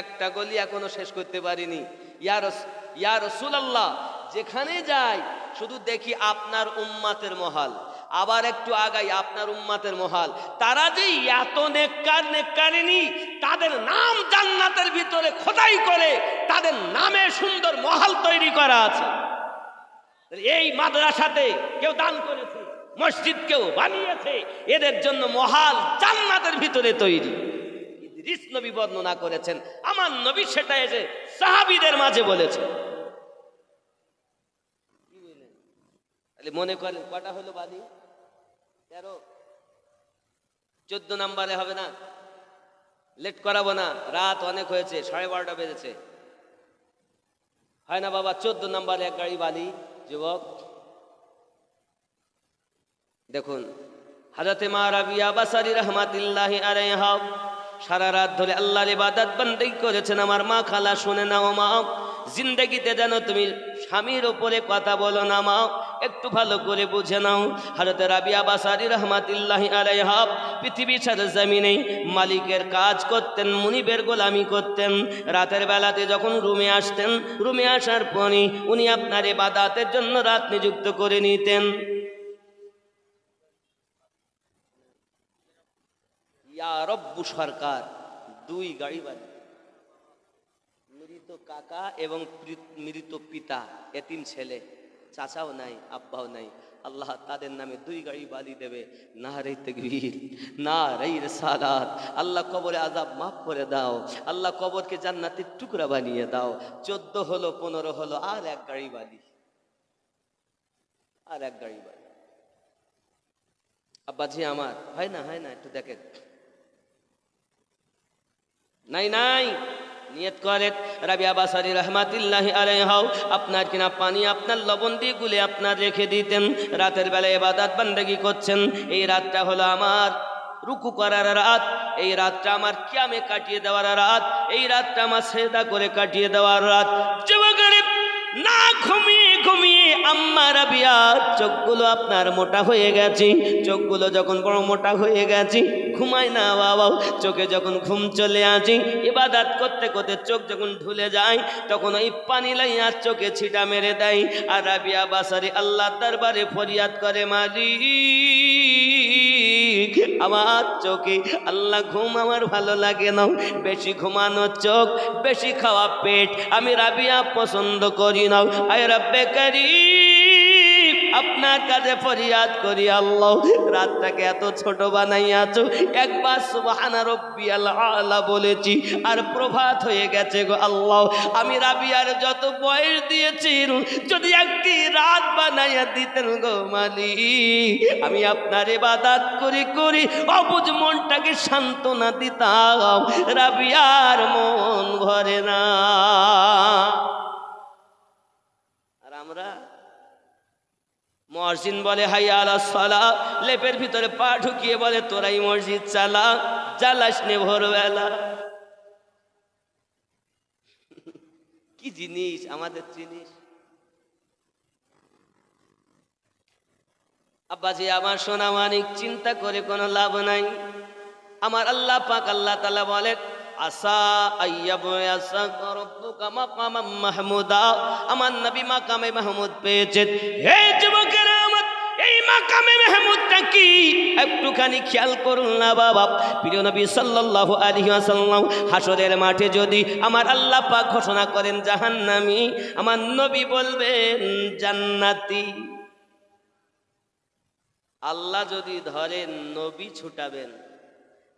একটা গলি এখনো শেষ করতে পারিনি। ইয়া রাসূলুল্লাহ, যেখানে যাই শুধু দেখি আপনার উম্মাতের মহাল, আবার একটু আগাই আপনার উম্মাতের মহাল। তারা যে এত নেককার নেককারিনী, তাদের নাম জান্নাতের ভিতরে খোদাই করে তাদের নামে সুন্দর মহাল তৈরি করা আছে। এই মাদ্রাসাতে কেউ দান করেছে, মসজিদ কেউ বানিয়েছে, এদের জন্য মহাল জান্নাতের ভিতরে তৈরি। ইদ্রিস নবী বর্ণনা করেছেন, আমার নবী সেটা এসে সাহাবীদের মাঝে বলেছে। মনে করেন কটা হলো বালি? 13 14 নম্বরে হবে না, লেট করাবো না, রাত অনেক হয়েছে, 12:30 বেজেছে, হয় না বাবা? 14 নম্বরে এক গাড়ি বালি যুবক। দেখুন হযরত মা রাবিয়া বাসারি রাহমাতুল্লাহি আলাইহা সারা রাত ধরে আল্লাহর ইবাদত বন্দেগী করেছেন। আমার মা, খালা শুনে নাও মা, জিন্দেগিতে যেন তুমি স্বামীর উপরে কথা বলো না মা, একটু ভালো করে বুঝে নাও। হযরত রাবিয়া বাসারি রাহমাতুল্লাহি আলাইহা পৃথিবীর সারা জমিনে মালিকের কাজ করতেন, মুনিবের গোলামি করতেন। রাতের বেলাতে যখন রুমে আসতেন, রুমে আসার পরই উনি আপনার ইবাদতের জন্য রাত নিযুক্ত করে নিতেন। ইয়া রব্বু সরকার 2 গাড়ি বালি, মৃত কাকা এবং মৃত পিতা, এতিম ছেলে, চাচাও নাই আব্বাও নাই, আল্লাহ তাদের নামে 2 গাড়ি বালি দেবে। নারে তাকবীর, নারে রিসালাত। আল্লাহ কবরে আযাব মাফ করে দাও, আল্লাহ কবরকে জান্নাতের টুকরা বানিয়ে দাও। 14 হলো, 15 হলো, আর 1 গাড়ি বালি, আর 1 গাড়ি বালি। আব্বাজি আমার, হয় না হয় না, একটু দেখেন। নাই নাই, নিয়ত করেন রাবিয়া বাসারি রাহমাতুল্লাহি আলাইহা আপনার কিনা পানি আপনার লবণ দিয়ে গুলে আপনার রেখে দিতেন। রাতের বেলায় ইবাদত বন্দেগী করছেন। এই রাতটা হলো আমার রুকু করার রাত, এই রাতটা আমার কিয়ামে কাটিয়ে দেওয়ার রাত, এই রাতটা আমার সেজদা করে কাটিয়ে দেওয়ার রাত। যুবকের না ঘুমিয়ে ঘুমিয়ে আম্মা রাবিয়া চোখগুলো আপনার মোটা হয়ে গেছে। চোখগুলো যখন বড় মোটা হয়ে গেছে, ঘুমায় না বাবা, চোখে যখন ঘুম চলে আসে, ইবাদত করতে করতে চোখ যখন ঢুলে যায়, তখন ওই পানি লাইয়া চোখে ছিটা মেরে দেয়। আর রাবিয়া বাসারি আল্লাহর দরবারে ফরিয়াদ করে, মালিক আমার চোখে আল্লাহ ঘুম আমার ভালো লাগে না, বেশি ঘুমানো চোখ, বেশি খাওয়া পেট আমি রাবিয়া পছন্দ করি না। আয় রব্বে কারীম, আপনার কাছে ফরিয়াদ করি আল্লাহ, রাতটাকে এত ছোট বানাইয়াছো, একবার সুবহানা রাব্বিয়াল আলা বলেছি আর প্রভাত হয়ে গেছে গো আল্লাহ। আমি রাবিয়ার যত বয়স দিয়েছি, যদি একটি রাত বানাইয়া দিতেন গো মালিক, আমি আপনার ইবাদত করি করি অবুঝ মনটাকে সান্ত্বনা দিতাম, রাবিয়ার মন ভরে না। আর আমরা মুয়াজ্জিন বলে হাইয়া আলাস সালাহ, লেপের ভিতরে পা ঢুকিয়ে বলে তোরাই মসজিদ চালা, জ্বালাস নে ভোরবেলা। কি জিনিস আমাদের জিনিস। আব্বাজি আমার সোনা মানিক, চিন্তা করে কোনো লাভ নাই। আমার আল্লাহ পাক আল্লাহ তাআলা বলেন আসা আইয়াবয়াসা রাব্বুকা মাকামাম মাহমুদা, আমার নবী মাকামে মাহমুদ পেয়েছেন। হে যুবকেরা আমার, এই মাকামে মাহমুদটা কি একটুখানি খেয়াল করুন না বাবা। প্রিয় নবী সাল্লাল্লাহু আলাইহি ওয়াসাল্লাম হাসরের মাঠে যদি আমার আল্লাহ পাক ঘোষণা করেন জাহান্নামী, আমার নবী বলবেন জান্নাতি। আল্লাহ যদি ধরেন নবী ছুটাবেন,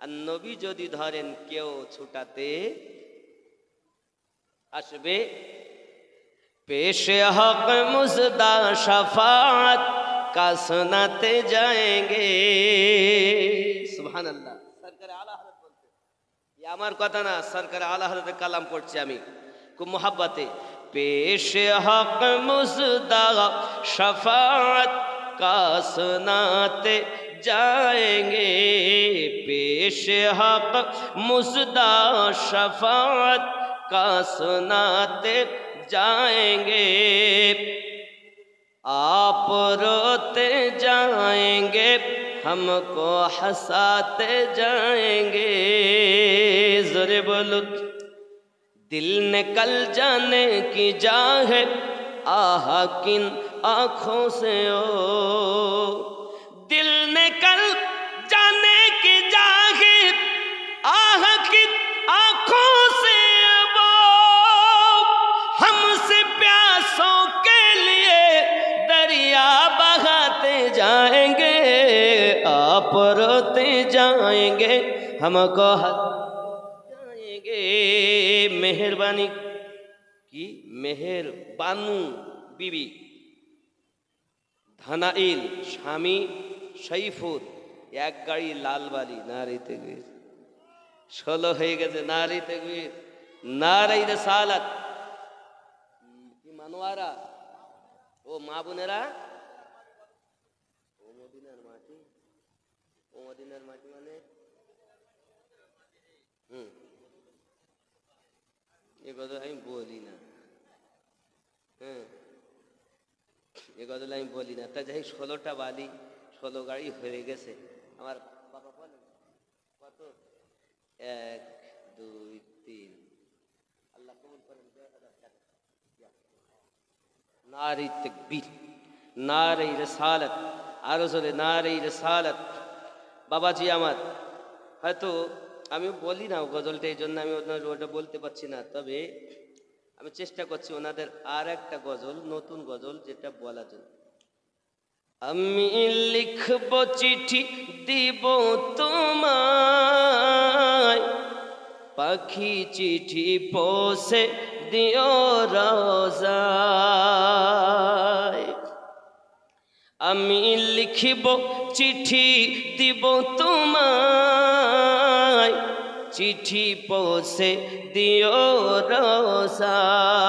আর নবী যদি ধরেন কেউ ছুটাতে আসবে। পেশে হক মুজদা শাফাত কা সুনাতে যায়েঙ্গে। সুবহানাল্লাহ। সরকার আলা হযরত বলতে, ये আমার কথা না, সরকার আলা হযরতের কালাম পড়ছি আমি খুব মোহাব্বতে। পেশে হক মুজদা শাফাত কা সুনাতে जाएंगे, पेश हक मुजदा शफात का सुनाते जाएंगे। आप रोते जाएंगे, हमको हंसाते जाएंगे। ज़ोरे बोलो, दिल निकल जाने की जा है, आह किन आँखों से ओ, दिल निकल जाने की जाहिर आह की आंखों से वो, हमसे प्यासों के लिए दरिया बहाते जाएंगे। आप रोते जाएंगे, हमको जाएंगे। मेहरबानी की मेहर बानू बीबी ধানাইল স্বামী শৈফুর, এক গাড়ি লাল বালি, নারী তাকবীর। 16 হয়ে গেছে, নারী তাকবীর, নারী রিসালাত। কি মানোয়ারা, ও মা বোনেরা, ও মদিনার মাটি, ও মদিনার মাটি মানে এ কথা আমি বলি না, হ্যাঁ এ কথাটা আমি বলি না। তা যাই 16টা বালি, 16 গাড়ি হয়ে গেছে। আমার বাবা বলে কত, 1 2 3, আল্লাহ কবুল করেন। নারী তাকবীর, নারী রিসালাত, আরো জোরে নারী রিসালাত। বাবাজি আমার, হয়তো আমি বলি না গজলটা, এই জন্য আমি ওটা বলতে পারছি না, তবে আমি চেষ্টা করছি ওনাদের আর একটা গজল, নতুন গজল, যেটা বলা যায়। আমি লিখব চিঠি দিব তোমায়, পাখি চিঠি পৌঁছে দিও রোজায়। আমি লিখিব চিঠি দিব তোমায়, চিঠি পৌঁছে দিও রোজায়।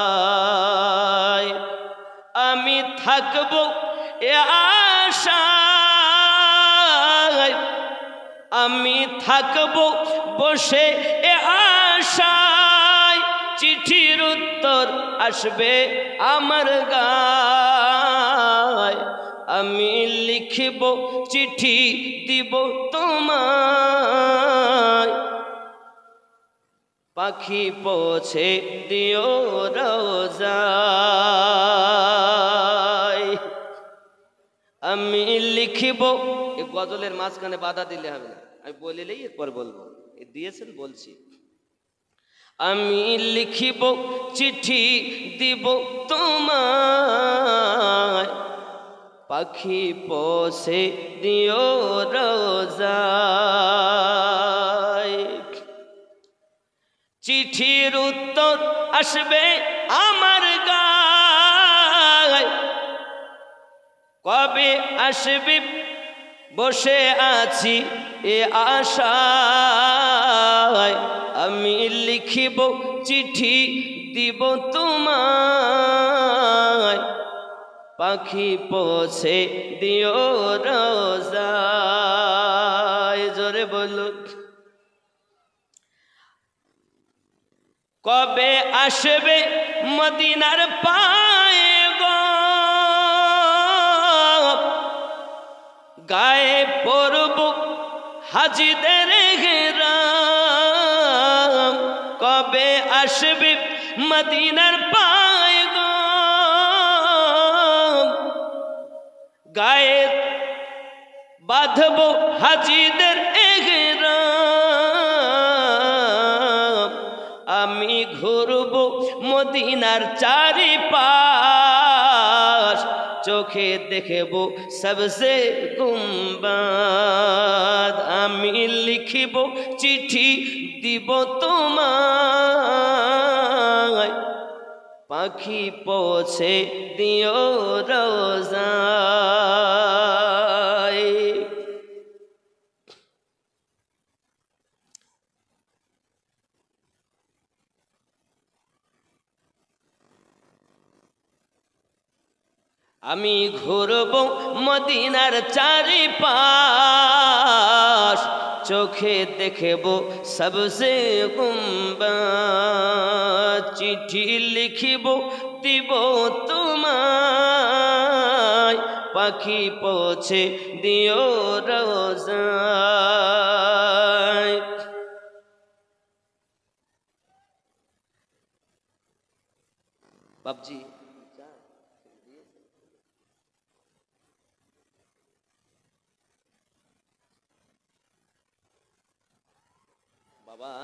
আমি থাকব এ আশায়, আমি থাকব বসে এ আশায়, চিঠির উত্তর আসবে আমার গায়। আমি লিখিব চিঠি দিব তোমায়, পাখি পৌঁছে দিও রোজায়। আমি লিখিব, এই গজলের মাঝখানে বাধা দিলে হবে না, আমি বলিলেই এরপর বলবো, দিয়েছেন বলছি। আমি লিখিব চিঠি দিব তোমায়, পাখি পৌঁছে দিও রোজায়। চিঠির উত্তর আসবে আমার গায়, কবে আসবে বসে আছি এ আশায়। আমি লিখিব চিঠি দিব তোমায়, পাখি পৌঁছে দিও রোজায়। জোরে বলুন, কবে আসবে মদিনার পায়ে গো, গায়ে পরব হাজিদের ঘেরাম। কবে আসবে মদিনার পায়ে গো, গায়ে বাঁধব হাজিদের ঘেরাম। আমি ঘুরব মদিনার চারিপাশ, চোখে দেখব সবসে গুম্বাদ। আমি লিখিব চিঠি দিব তোমায়, পাখি পৌঁছে দিও রোজায়। আমি ঘুরব মদিনার চারিপাশ, চোখে দেখব সবসে গুম্বাদ। চিঠি লিখিব দিব তোমায়, পাখি পৌঁছে দিও রোজায়। বাবজি বাবা,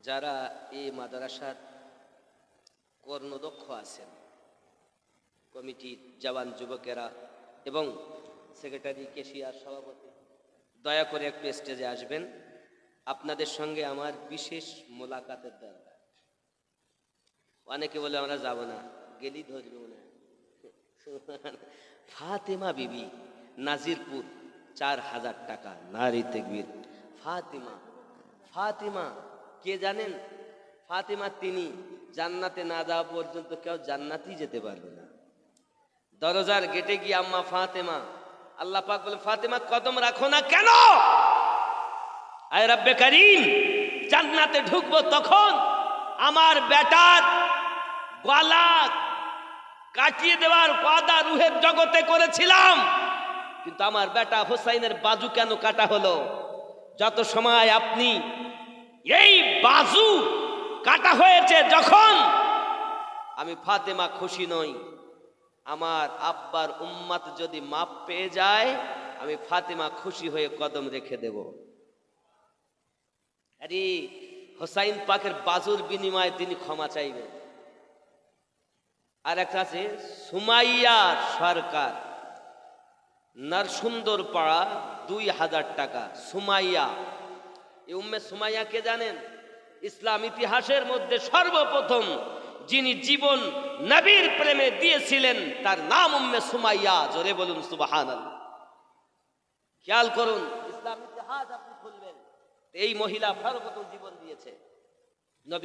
যারা এই মাদ্রাসার কর্ণদক্ষ আছেন, কমিটির জওয়ান যুবকেরা এবং সেক্রেটারি, কেশিয়ার, সভাপতি, দয়া করে একটু স্টেজে আসবেন। আপনাদের সঙ্গে আমার বিশেষ মোলাকাতের দরকার। অনেকে বলে আমরা যাব না, গেলি ধরবে না। ফাতেমা বিবি, নাজিরপুর, 4,000 টাকা। নারী তাকবীর। ফাতিমা, ফাতিমা কে জানেন? ফাতিমা তিনি জান্নাতে না যাওয়া পর্যন্ত কেউ জান্নাতেই যেতে পারবে না। দরজার গেটে গিয়ে আম্মা ফাতেমা, আল্লাহ পাক বলে ফাতেমা কদম রাখো না কেন? আয় রব্বে করিম, জান্নাতে ঢুকবো তখন আমার বেটার গলা কাটিয়ে দেওয়ার ওয়াদা রুহের জগতে করেছিলাম, কিন্তু আমার বেটা হোসাইনের বাজু কেন কাটা হলো? যত সময় আপনি এই বাজু কাটা হয়েছে যখন, আমি ফাতেমা খুশি নই। আমার আব্বার উম্মত যদি মাপ পেয়ে যায়, আমি ফাতেমা খুশি হয়ে কদম রেখে দেব। আরে হোসাইন পাকের বাজুর বিনিময়ে তিনি ক্ষমা চাইবেন। আর একটা আছে সুমাইয়া সরকার, নরসুন্দর পাড়া, 2,000 টাকা। সুমাইয়া, এই উম্মে সুমাইয়া কে জানেন? ইসলাম ইতিহাসের মধ্যে সর্বপ্রথম যিনি জীবন নবীর প্রেমে দিয়েছিলেন তার নাম উম্মে সুমাইয়া। জোরে বলুন সুবহানাল্লাহ। খেয়াল করুন, ইসলাম ইতিহাস আপনি খুলবেন, এই মহিলা সর্বপ্রথম জীবন দিয়েছে। নবী